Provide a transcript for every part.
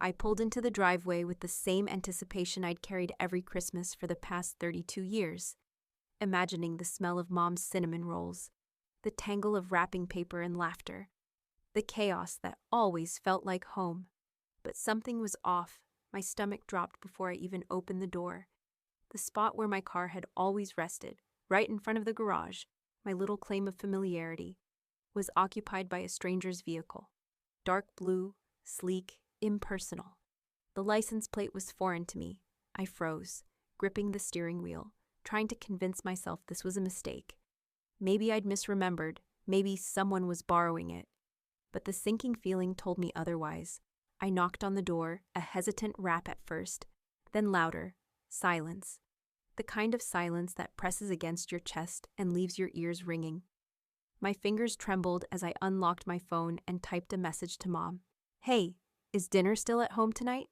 I pulled into the driveway with the same anticipation I'd carried every Christmas for the past 32 years, imagining the smell of Mom's cinnamon rolls, the tangle of wrapping paper and laughter, the chaos that always felt like home. But something was off. My stomach dropped before I even opened the door. The spot where my car had always rested, right in front of the garage, my little claim of familiarity, was occupied by a stranger's vehicle. Dark blue, sleek, impersonal. The license plate was foreign to me. I froze, gripping the steering wheel, trying to convince myself this was a mistake. Maybe I'd misremembered, maybe someone was borrowing it. But the sinking feeling told me otherwise. I knocked on the door, a hesitant rap at first, then louder, silence. The kind of silence that presses against your chest and leaves your ears ringing. My fingers trembled as I unlocked my phone and typed a message to Mom. "Hey, is dinner still at home tonight?"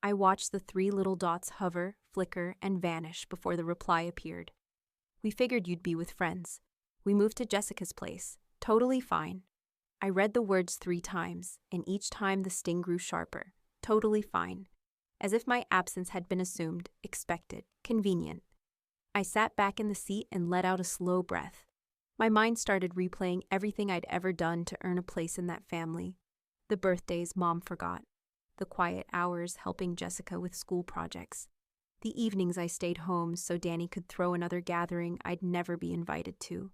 I watched the 3 little dots hover, flicker, and vanish before the reply appeared. "We figured you'd be with friends. We moved to Jessica's place. Totally fine." I read the words 3 times, and each time the sting grew sharper. Totally fine. As if my absence had been assumed, expected, convenient. I sat back in the seat and let out a slow breath. My mind started replaying everything I'd ever done to earn a place in that family. The birthdays Mom forgot. The quiet hours helping Jessica with school projects. The evenings I stayed home so Danny could throw another gathering I'd never be invited to.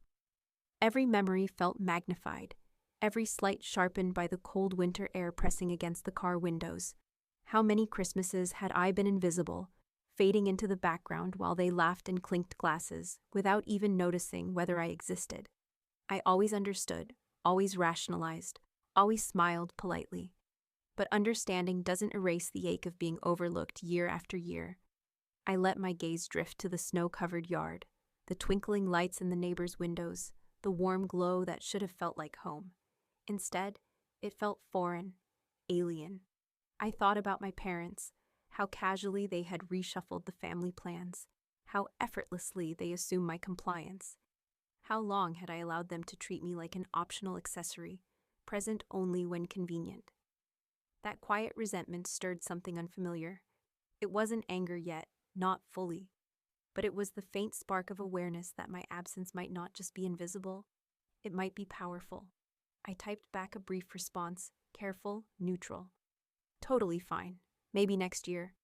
Every memory felt magnified. Every slight sharpened by the cold winter air pressing against the car windows. How many Christmases had I been invisible, fading into the background while they laughed and clinked glasses, without even noticing whether I existed? I always understood, always rationalized, always smiled politely. But understanding doesn't erase the ache of being overlooked year after year. I let my gaze drift to the snow-covered yard, the twinkling lights in the neighbors' windows, the warm glow that should have felt like home. Instead, it felt foreign, alien. I thought about my parents, how casually they had reshuffled the family plans, how effortlessly they assumed my compliance. How long had I allowed them to treat me like an optional accessory, present only when convenient? That quiet resentment stirred something unfamiliar. It wasn't anger yet, not fully, but it was the faint spark of awareness that my absence might not just be invisible, it might be powerful. I typed back a brief response, careful, neutral. Totally fine. Maybe next year.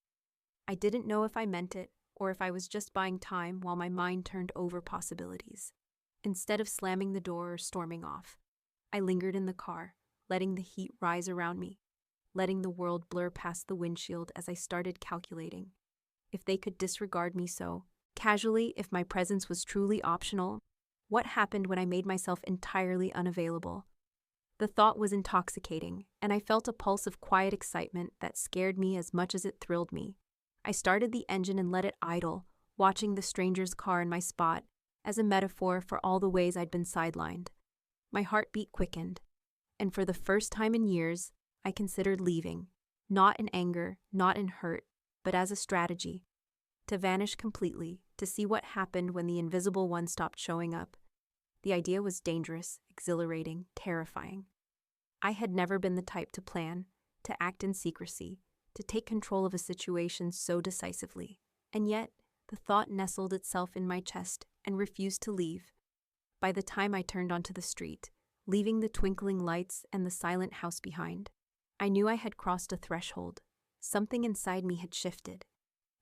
I didn't know if I meant it or if I was just buying time while my mind turned over possibilities. Instead of slamming the door or storming off, I lingered in the car, letting the heat rise around me, letting the world blur past the windshield as I started calculating. If they could disregard me so casually, if my presence was truly optional, what happened when I made myself entirely unavailable? The thought was intoxicating, and I felt a pulse of quiet excitement that scared me as much as it thrilled me. I started the engine and let it idle, watching the stranger's car in my spot as a metaphor for all the ways I'd been sidelined. My heartbeat quickened, and for the first time in years, I considered leaving, not in anger, not in hurt, but as a strategy. To vanish completely, to see what happened when the invisible one stopped showing up. The idea was dangerous, exhilarating, terrifying. I had never been the type to plan, to act in secrecy, to take control of a situation so decisively. And yet, the thought nestled itself in my chest and refused to leave. By the time I turned onto the street, leaving the twinkling lights and the silent house behind, I knew I had crossed a threshold. Something inside me had shifted.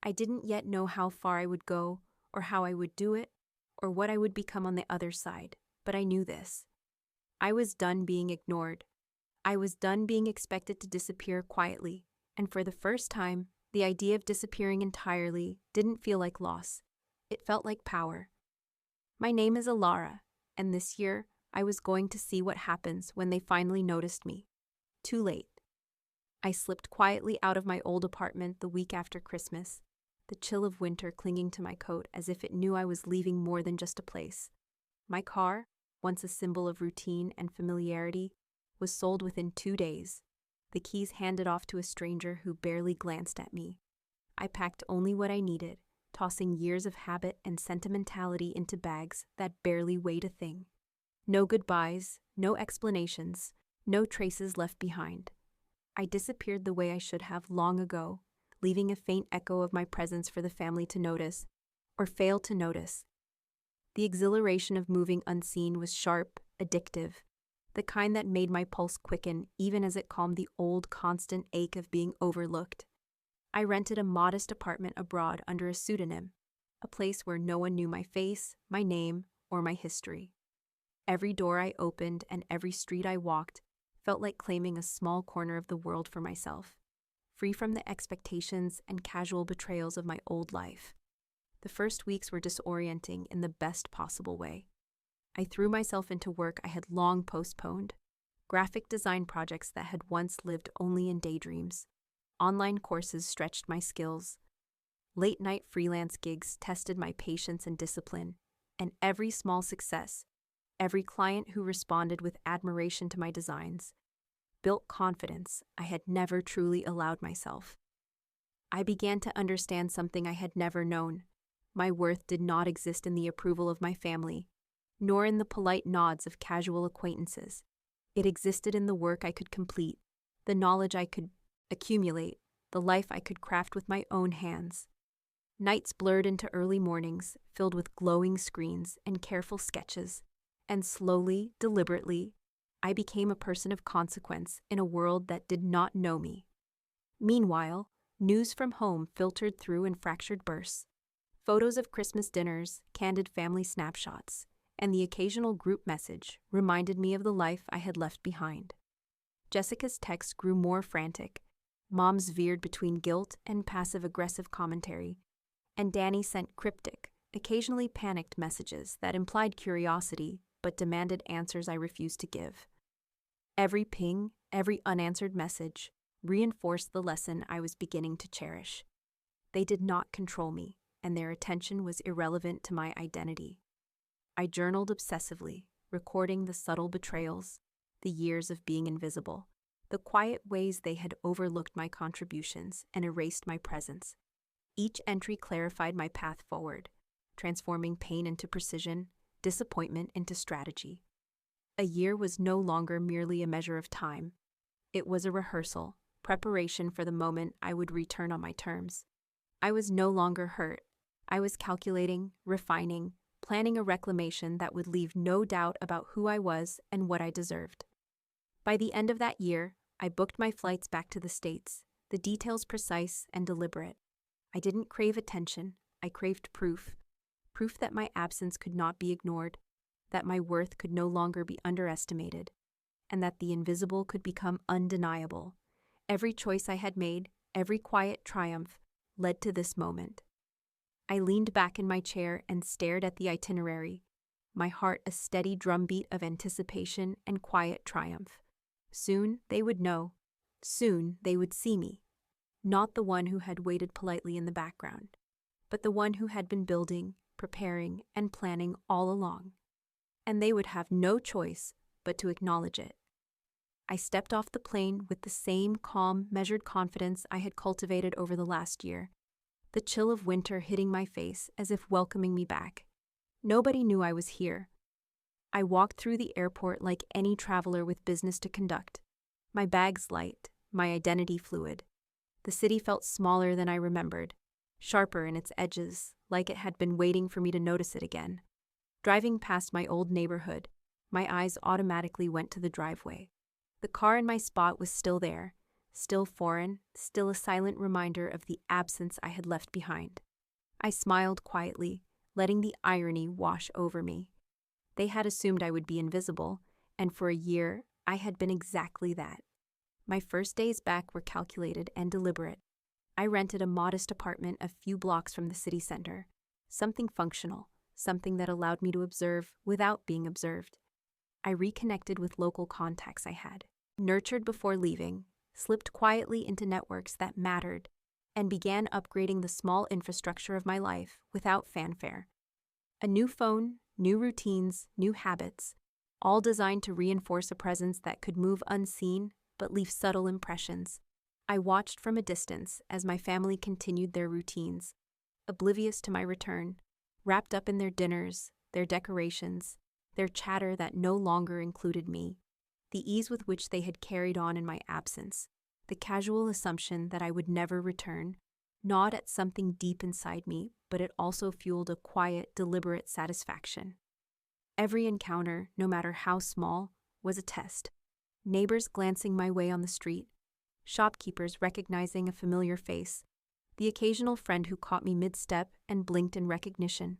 I didn't yet know how far I would go, or how I would do it, or what I would become on the other side, but I knew this. I was done being ignored. I was done being expected to disappear quietly, and for the first time, the idea of disappearing entirely didn't feel like loss. It felt like power. My name is Alara, and this year, I was going to see what happens when they finally noticed me. Too late. I slipped quietly out of my old apartment the week after Christmas, the chill of winter clinging to my coat as if it knew I was leaving more than just a place. My car, once a symbol of routine and familiarity, was sold within 2 days, the keys handed off to a stranger who barely glanced at me. I packed only what I needed, tossing years of habit and sentimentality into bags that barely weighed a thing. No goodbyes, no explanations, no traces left behind. I disappeared the way I should have long ago, leaving a faint echo of my presence for the family to notice, or fail to notice. The exhilaration of moving unseen was sharp, addictive, the kind that made my pulse quicken even as it calmed the old, constant ache of being overlooked. I rented a modest apartment abroad under a pseudonym, a place where no one knew my face, my name, or my history. Every door I opened and every street I walked felt like claiming a small corner of the world for myself, free from the expectations and casual betrayals of my old life. The first weeks were disorienting in the best possible way. I threw myself into work I had long postponed, graphic design projects that had once lived only in daydreams. Online courses stretched my skills. Late-night freelance gigs tested my patience and discipline, and every small success, every client who responded with admiration to my designs, built confidence I had never truly allowed myself. I began to understand something I had never known. My worth did not exist in the approval of my family, nor in the polite nods of casual acquaintances. It existed in the work I could complete, the knowledge I could accumulate, the life I could craft with my own hands. Nights blurred into early mornings, filled with glowing screens and careful sketches, and slowly, deliberately, I became a person of consequence in a world that did not know me. Meanwhile, news from home filtered through in fractured bursts. Photos of Christmas dinners, candid family snapshots, and the occasional group message reminded me of the life I had left behind. Jessica's texts grew more frantic. Moms veered between guilt and passive-aggressive commentary, and Danny sent cryptic, occasionally panicked messages that implied curiosity but demanded answers I refused to give. Every ping, every unanswered message reinforced the lesson I was beginning to cherish. They did not control me, and their attention was irrelevant to my identity. I journaled obsessively, recording the subtle betrayals, the years of being invisible, the quiet ways they had overlooked my contributions and erased my presence. Each entry clarified my path forward, transforming pain into precision, disappointment into strategy. A year was no longer merely a measure of time. It was a rehearsal, preparation for the moment I would return on my terms. I was no longer hurt. I was calculating, refining, planning a reclamation that would leave no doubt about who I was and what I deserved. By the end of that year, I booked my flights back to the States, the details precise and deliberate. I didn't crave attention, I craved proof that my absence could not be ignored, that my worth could no longer be underestimated, and that the invisible could become undeniable. Every choice I had made, every quiet triumph, led to this moment. I leaned back in my chair and stared at the itinerary, my heart a steady drumbeat of anticipation and quiet triumph. Soon they would know. Soon they would see me. Not the one who had waited politely in the background, but the one who had been building, preparing, and planning all along. And they would have no choice but to acknowledge it. I stepped off the plane with the same calm, measured confidence I had cultivated over the last year, the chill of winter hitting my face as if welcoming me back. Nobody knew I was here. I walked through the airport like any traveler with business to conduct, my bags light, my identity fluid. The city felt smaller than I remembered, sharper in its edges, like it had been waiting for me to notice it again. Driving past my old neighborhood, my eyes automatically went to the driveway. The car in my spot was still there, still foreign, still a silent reminder of the absence I had left behind. I smiled quietly, letting the irony wash over me. They had assumed I would be invisible, and for a year, I had been exactly that. My first days back were calculated and deliberate. I rented a modest apartment a few blocks from the city center, something functional, something that allowed me to observe without being observed. I reconnected with local contacts I had, nurtured before leaving, slipped quietly into networks that mattered, and began upgrading the small infrastructure of my life without fanfare. A new phone, new routines, new habits, all designed to reinforce a presence that could move unseen but leave subtle impressions. I watched from a distance as my family continued their routines, oblivious to my return, wrapped up in their dinners, their decorations, their chatter that no longer included me, the ease with which they had carried on in my absence, The casual assumption that I would never return gnawed at something deep inside me, but it also fueled a quiet, deliberate satisfaction. Every encounter, no matter how small, was a test. Neighbors glancing my way on the street, shopkeepers recognizing a familiar face, the occasional friend who caught me mid-step and blinked in recognition.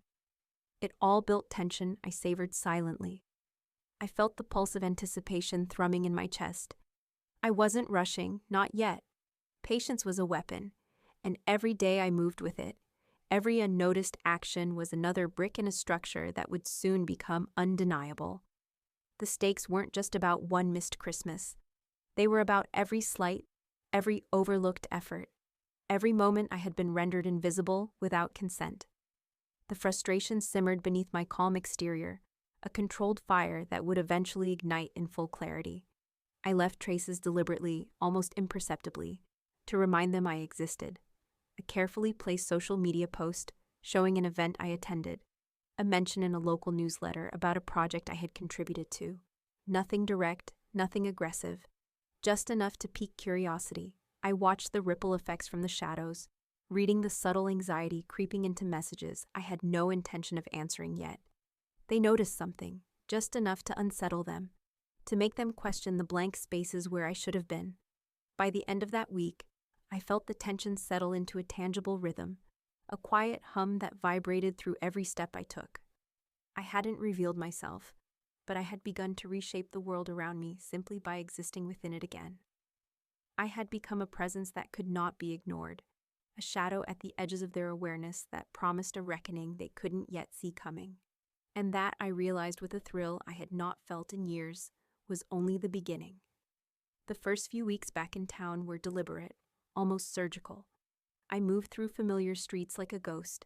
It all built tension I savored silently. I felt the pulse of anticipation thrumming in my chest. I wasn't rushing, not yet. Patience was a weapon, and every day I moved with it. Every unnoticed action was another brick in a structure that would soon become undeniable. The stakes weren't just about one missed Christmas. They were about every slight, every overlooked effort, every moment I had been rendered invisible without consent. The frustration simmered beneath my calm exterior, a controlled fire that would eventually ignite in full clarity. I left traces deliberately, almost imperceptibly, to remind them I existed. A carefully placed social media post showing an event I attended, a mention in a local newsletter about a project I had contributed to. Nothing direct, nothing aggressive, just enough to pique curiosity. I watched the ripple effects from the shadows, reading the subtle anxiety creeping into messages I had no intention of answering yet. They noticed something, just enough to unsettle them, to make them question the blank spaces where I should have been. By the end of that week, I felt the tension settle into a tangible rhythm, a quiet hum that vibrated through every step I took. I hadn't revealed myself, but I had begun to reshape the world around me simply by existing within it again. I had become a presence that could not be ignored, a shadow at the edges of their awareness that promised a reckoning they couldn't yet see coming. And that, I realized with a thrill I had not felt in years, was only the beginning. The first few weeks back in town were deliberate, almost surgical. I moved through familiar streets like a ghost,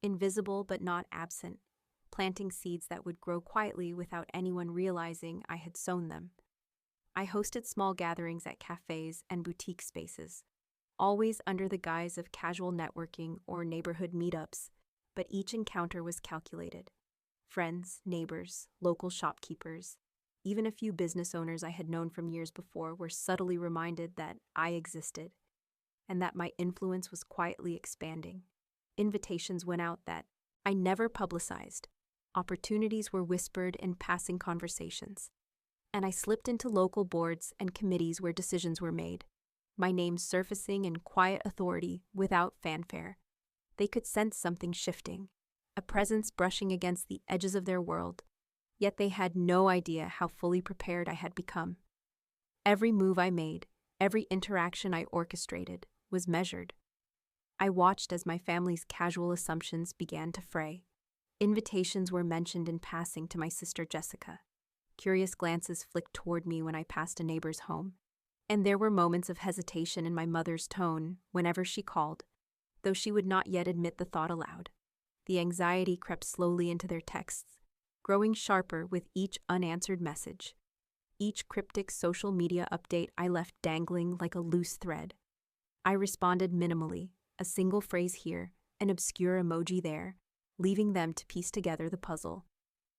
invisible but not absent, planting seeds that would grow quietly without anyone realizing I had sown them. I hosted small gatherings at cafes and boutique spaces, always under the guise of casual networking or neighborhood meetups, but each encounter was calculated. Friends, neighbors, local shopkeepers, even a few business owners I had known from years before were subtly reminded that I existed, and that my influence was quietly expanding. Invitations went out that I never publicized. Opportunities were whispered in passing conversations. And I slipped into local boards and committees where decisions were made, my name surfacing in quiet authority without fanfare. They could sense something shifting, a presence brushing against the edges of their world, yet they had no idea how fully prepared I had become. Every move I made, every interaction I orchestrated, was measured. I watched as my family's casual assumptions began to fray. Invitations were mentioned in passing to my sister Jessica. Curious glances flicked toward me when I passed a neighbor's home, and there were moments of hesitation in my mother's tone whenever she called, though she would not yet admit the thought aloud. The anxiety crept slowly into their texts, growing sharper with each unanswered message. Each cryptic social media update I left dangling like a loose thread. I responded minimally, a single phrase here, an obscure emoji there, leaving them to piece together the puzzle.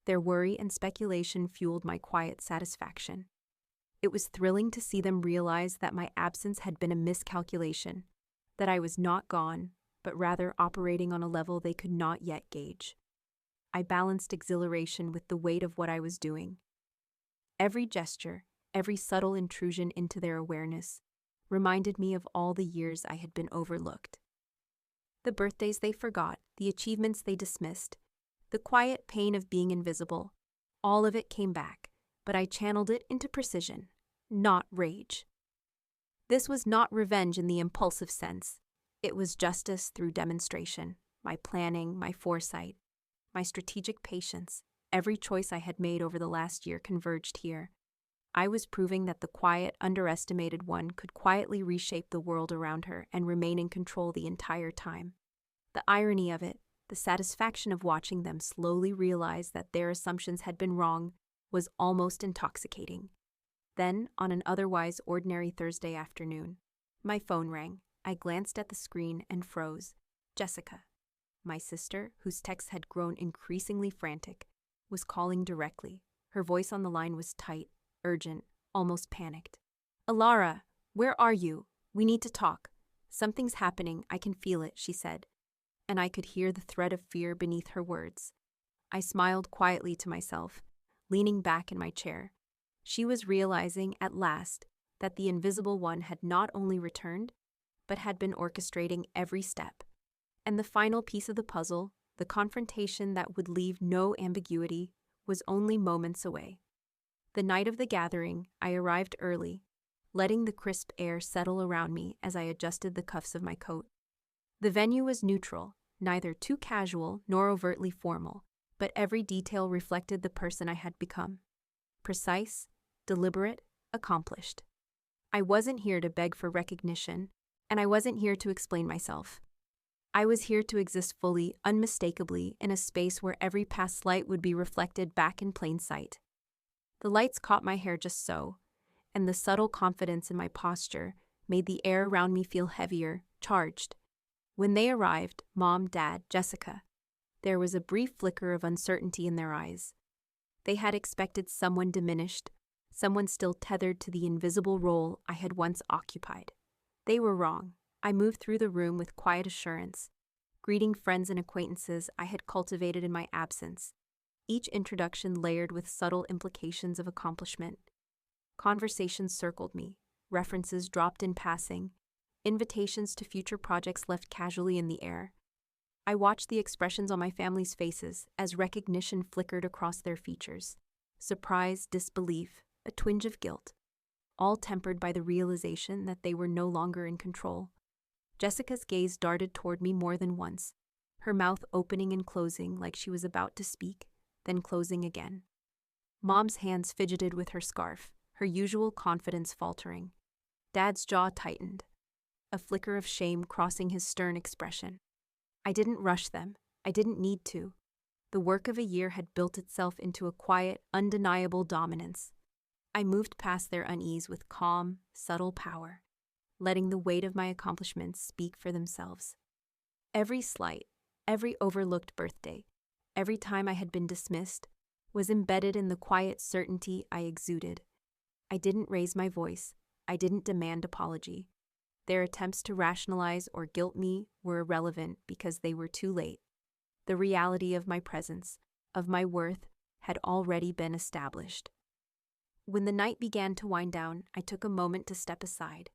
Their worry and speculation fueled my quiet satisfaction. It was thrilling to see them realize that my absence had been a miscalculation, that I was not gone, but rather operating on a level they could not yet gauge. I balanced exhilaration with the weight of what I was doing. Every gesture, every subtle intrusion into their awareness, reminded me of all the years I had been overlooked. The birthdays they forgot, the achievements they dismissed, the quiet pain of being invisible, all of it came back, but I channeled it into precision, not rage. This was not revenge in the impulsive sense. It was justice through demonstration, my planning, my foresight, my strategic patience. Every choice I had made over the last year converged here. I was proving that the quiet, underestimated one could quietly reshape the world around her and remain in control the entire time. The irony of it, the satisfaction of watching them slowly realize that their assumptions had been wrong, was almost intoxicating. Then, on an otherwise ordinary Thursday afternoon, my phone rang. I glanced at the screen and froze. Jessica, my sister, whose texts had grown increasingly frantic, was calling directly. Her voice on the line was tight, urgent, almost panicked. "Alara, "Where are you? We need to talk. Something's happening, I can feel it," she said, and I could hear the thread of fear beneath her words. I smiled quietly to myself, leaning back in my chair. She was realizing, at last, that the Invisible One had not only returned, but had been orchestrating every step. And the final piece of the puzzle, the confrontation that would leave no ambiguity, was only moments away. The night of the gathering, I arrived early, letting the crisp air settle around me as I adjusted the cuffs of my coat. The venue was neutral, neither too casual nor overtly formal, but every detail reflected the person I had become. Precise, deliberate, accomplished. I wasn't here to beg for recognition, and I wasn't here to explain myself. I was here to exist fully, unmistakably, in a space where every past light would be reflected back in plain sight. The lights caught my hair just so, and the subtle confidence in my posture made the air around me feel heavier, charged. When they arrived, Mom, Dad, Jessica, there was a brief flicker of uncertainty in their eyes. They had expected someone diminished, someone still tethered to the invisible role I had once occupied. They were wrong. I moved through the room with quiet assurance, greeting friends and acquaintances I had cultivated in my absence, each introduction layered with subtle implications of accomplishment. Conversations circled me, references dropped in passing, invitations to future projects left casually in the air. I watched the expressions on my family's faces as recognition flickered across their features. Surprise, disbelief, a twinge of guilt, all tempered by the realization that they were no longer in control. Jessica's gaze darted toward me more than once, her mouth opening and closing like she was about to speak, then closing again. Mom's hands fidgeted with her scarf, her usual confidence faltering. Dad's jaw tightened, a flicker of shame crossing his stern expression. I didn't rush them. I didn't need to. The work of a year had built itself into a quiet, undeniable dominance. I moved past their unease with calm, subtle power, letting the weight of my accomplishments speak for themselves. Every slight, every overlooked birthday, every time I had been dismissed, was embedded in the quiet certainty I exuded. I didn't raise my voice. I didn't demand apology. Their attempts to rationalize or guilt me were irrelevant because they were too late. The reality of my presence, of my worth, had already been established. When the night began to wind down, I took a moment to step aside,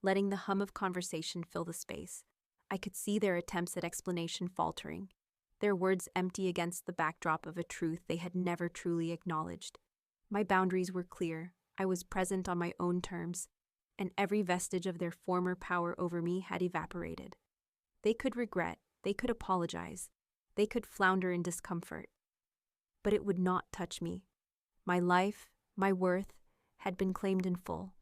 letting the hum of conversation fill the space. I could see their attempts at explanation faltering, their words empty against the backdrop of a truth they had never truly acknowledged. My boundaries were clear. I was present on my own terms, and every vestige of their former power over me had evaporated. They could regret, they could apologize, they could flounder in discomfort, but it would not touch me. My life, my worth, had been claimed in full.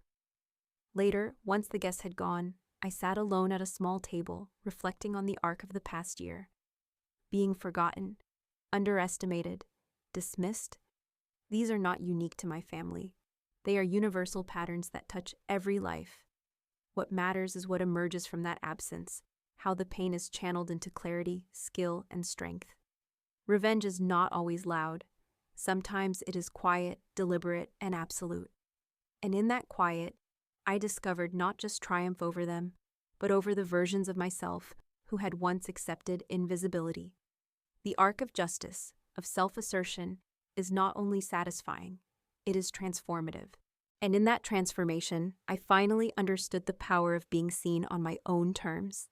Later, once the guests had gone, I sat alone at a small table, reflecting on the arc of the past year. Being forgotten, underestimated, dismissed, these are not unique to my family. They are universal patterns that touch every life. What matters is what emerges from that absence, how the pain is channeled into clarity, skill, and strength. Revenge is not always loud. Sometimes it is quiet, deliberate, and absolute. And in that quiet, I discovered not just triumph over them, but over the versions of myself who had once accepted invisibility. The arc of justice, of self-assertion, is not only satisfying, it is transformative. And in that transformation, I finally understood the power of being seen on my own terms.